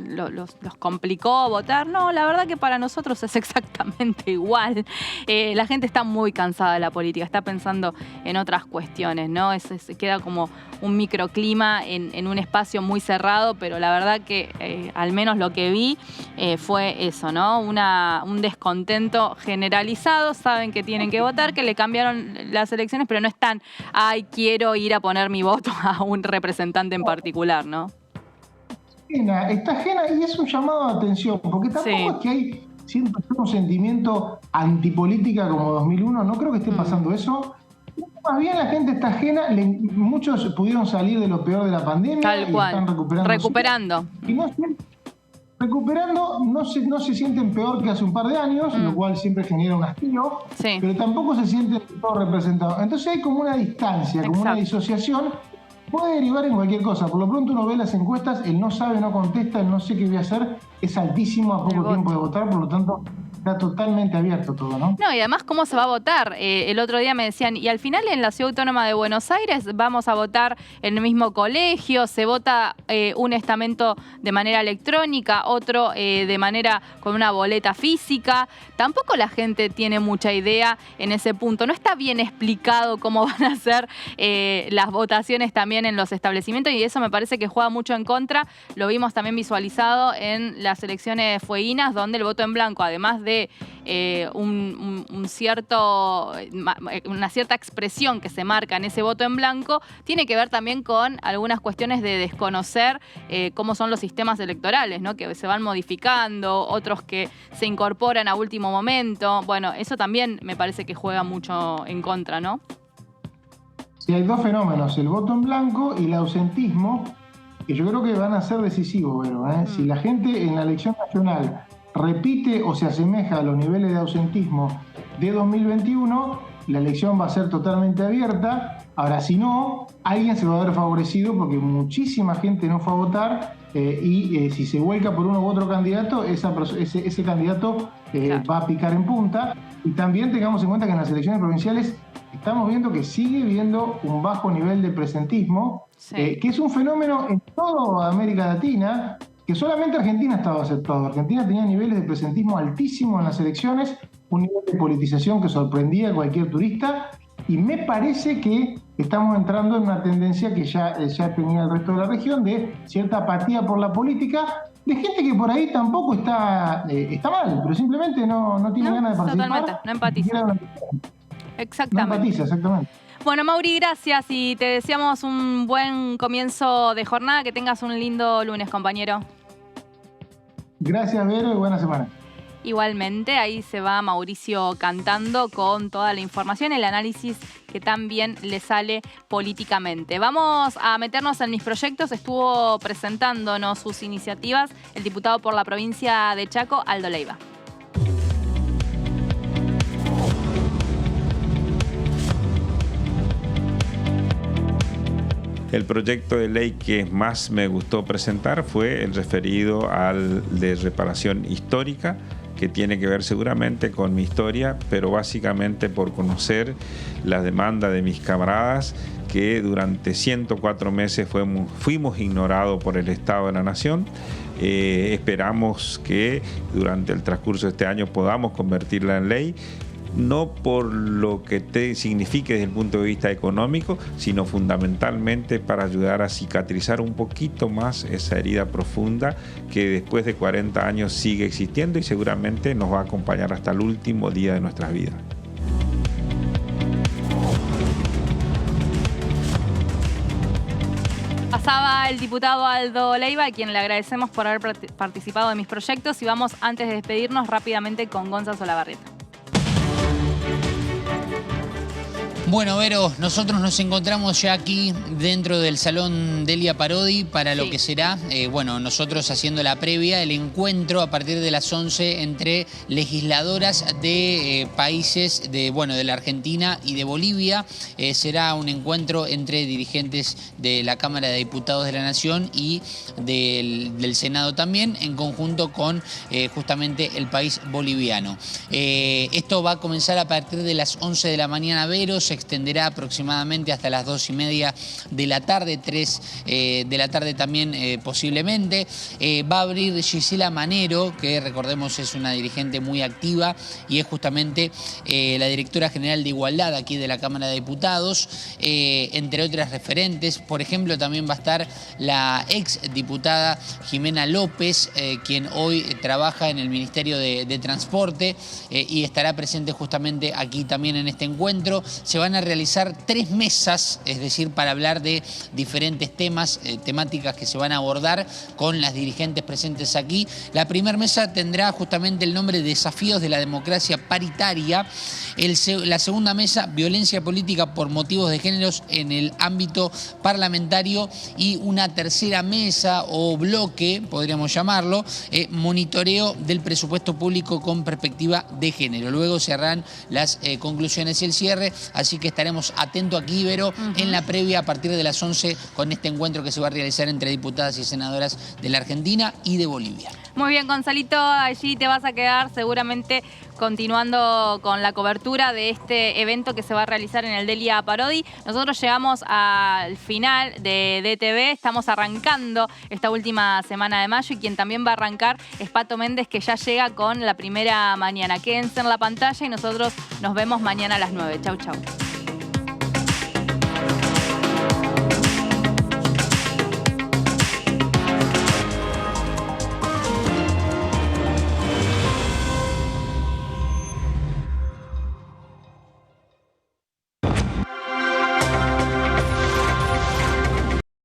[SPEAKER 3] ¿Los complicó votar? No, la verdad que para nosotros es exactamente igual. La gente está muy cansada de la política, está pensando en otras cuestiones, ¿no? Queda como un microclima en un espacio muy cerrado, pero la verdad que al menos lo que vi fue eso, ¿no? Un descontento generalizado. Saben que tienen que votar, que le cambiaron las elecciones, pero no están, ay, quiero ir a poner mi voto a un representante en particular, ¿no?
[SPEAKER 21] Está ajena, y es un llamado de atención, porque tampoco es que hay siempre un sentimiento antipolítica como 2001, no creo que esté pasando eso. Más bien la gente está ajena, muchos pudieron salir de lo peor de la pandemia.
[SPEAKER 3] Tal cual.
[SPEAKER 21] Están recuperando. Y recuperando no se sienten peor que hace un par de años, lo cual siempre genera un hastío, pero tampoco se sienten todo representados. Entonces hay como una distancia, como una disociación. Puede derivar en cualquier cosa. Por lo pronto uno ve las encuestas, el no sabe, no contesta, el no sé qué voy a hacer, es altísimo a poco tiempo de votar, por lo tanto está totalmente abierto todo, ¿no?
[SPEAKER 3] No, y además, ¿cómo se va a votar? El otro día me decían, y al final en la Ciudad Autónoma de Buenos Aires vamos a votar en el mismo colegio, se vota un estamento de manera electrónica, otro de manera con una boleta física. Tampoco la gente tiene mucha idea en ese punto. No está bien explicado cómo van a ser las votaciones también en los establecimientos, y eso me parece que juega mucho en contra. Lo vimos también visualizado en las elecciones fueguinas, donde el voto en blanco, además de una cierta expresión que se marca en ese voto en blanco, tiene que ver también con algunas cuestiones de desconocer cómo son los sistemas electorales, ¿no? Que se van modificando, otros que se incorporan a último momento. Bueno, eso también me parece que juega mucho en contra, ¿no?
[SPEAKER 21] Sí, hay dos fenómenos, el voto en blanco y el ausentismo, que yo creo que van a ser decisivos, pero si la gente en la elección nacional repite o se asemeja a los niveles de ausentismo de 2021, la elección va a ser totalmente abierta. Ahora, si no, alguien se va a ver favorecido porque muchísima gente no fue a votar y si se vuelca por uno u otro candidato, ese candidato va a picar en punta. Y también tengamos en cuenta que en las elecciones provinciales estamos viendo que sigue habiendo un bajo nivel de presentismo, que es un fenómeno en toda América Latina, que solamente Argentina estaba aceptado. Argentina tenía niveles de presentismo altísimos en las elecciones, un nivel de politización que sorprendía a cualquier turista, y me parece que estamos entrando en una tendencia que ya tenía el resto de la región, de cierta apatía por la política, de gente que por ahí tampoco está mal, pero simplemente no tiene ganas de participar.
[SPEAKER 3] Totalmente, no empatiza. Exactamente.
[SPEAKER 21] No empatiza, exactamente.
[SPEAKER 3] Bueno, Mauri, gracias y te deseamos un buen comienzo de jornada, que tengas un lindo lunes, compañero.
[SPEAKER 21] Gracias, Vero, y buena semana.
[SPEAKER 3] Igualmente, ahí se va Mauricio Cantando con toda la información, el análisis que también le sale políticamente. Vamos a meternos en mis proyectos. Estuvo presentándonos sus iniciativas el diputado por la provincia de Chaco, Aldo Leiva.
[SPEAKER 1] El proyecto de ley que más me gustó presentar fue el referido al de reparación histórica, que tiene que ver seguramente con mi historia, pero básicamente por conocer la demanda de mis camaradas que durante 104 meses fuimos ignorados por el Estado de la Nación. Esperamos que durante el transcurso de este año podamos convertirla en ley, no por lo que signifique desde el punto de vista económico, sino fundamentalmente para ayudar a cicatrizar un poquito más esa herida profunda que después de 40 años sigue existiendo y seguramente nos va a acompañar hasta el último día de nuestras vidas.
[SPEAKER 3] Pasaba el diputado Aldo Leiva, a quien le agradecemos por haber participado en mis proyectos, y vamos, antes de despedirnos, rápidamente con Gonzalo Solabarrieta.
[SPEAKER 10] Bueno, Vero, nosotros nos encontramos ya aquí dentro del Salón Delia Parodi para lo que será, nosotros haciendo la previa, el encuentro a partir de las 11 entre legisladoras de países de la Argentina y de Bolivia. Será un encuentro entre dirigentes de la Cámara de Diputados de la Nación y del Senado también, en conjunto con justamente el país boliviano. Esto va a comenzar a partir de las 11 de la mañana, Vero, se extenderá aproximadamente hasta las 2:30 de la tarde, 3 de la tarde también posiblemente. Va a abrir Gisela Manero, que recordemos es una dirigente muy activa y es justamente la directora general de Igualdad aquí de la Cámara de Diputados, entre otras referentes. Por ejemplo, también va a estar la ex diputada Jimena López, quien hoy trabaja en el Ministerio de Transporte y estará presente justamente aquí también en este encuentro. Se van a realizar 3 mesas, es decir, para hablar de diferentes temas, temáticas que se van a abordar con las dirigentes presentes aquí. La primera mesa tendrá justamente el nombre de Desafíos de la Democracia Paritaria. La segunda mesa, Violencia Política por Motivos de Géneros en el ámbito parlamentario. Y una tercera mesa o bloque, podríamos llamarlo, Monitoreo del Presupuesto Público con Perspectiva de Género. Luego se harán las conclusiones y el cierre, así que estaremos atentos aquí, Ibero, en la previa a partir de las 11 con este encuentro que se va a realizar entre diputadas y senadoras de la Argentina y de Bolivia.
[SPEAKER 3] Muy bien, Gonzalito, allí te vas a quedar seguramente continuando con la cobertura de este evento que se va a realizar en el Delia Parodi. Nosotros llegamos al final de DTV, estamos arrancando esta última semana de mayo y quien también va a arrancar es Pato Méndez, que ya llega con la primera mañana. Quédense en la pantalla y nosotros nos vemos mañana a las 9. Chau, chau.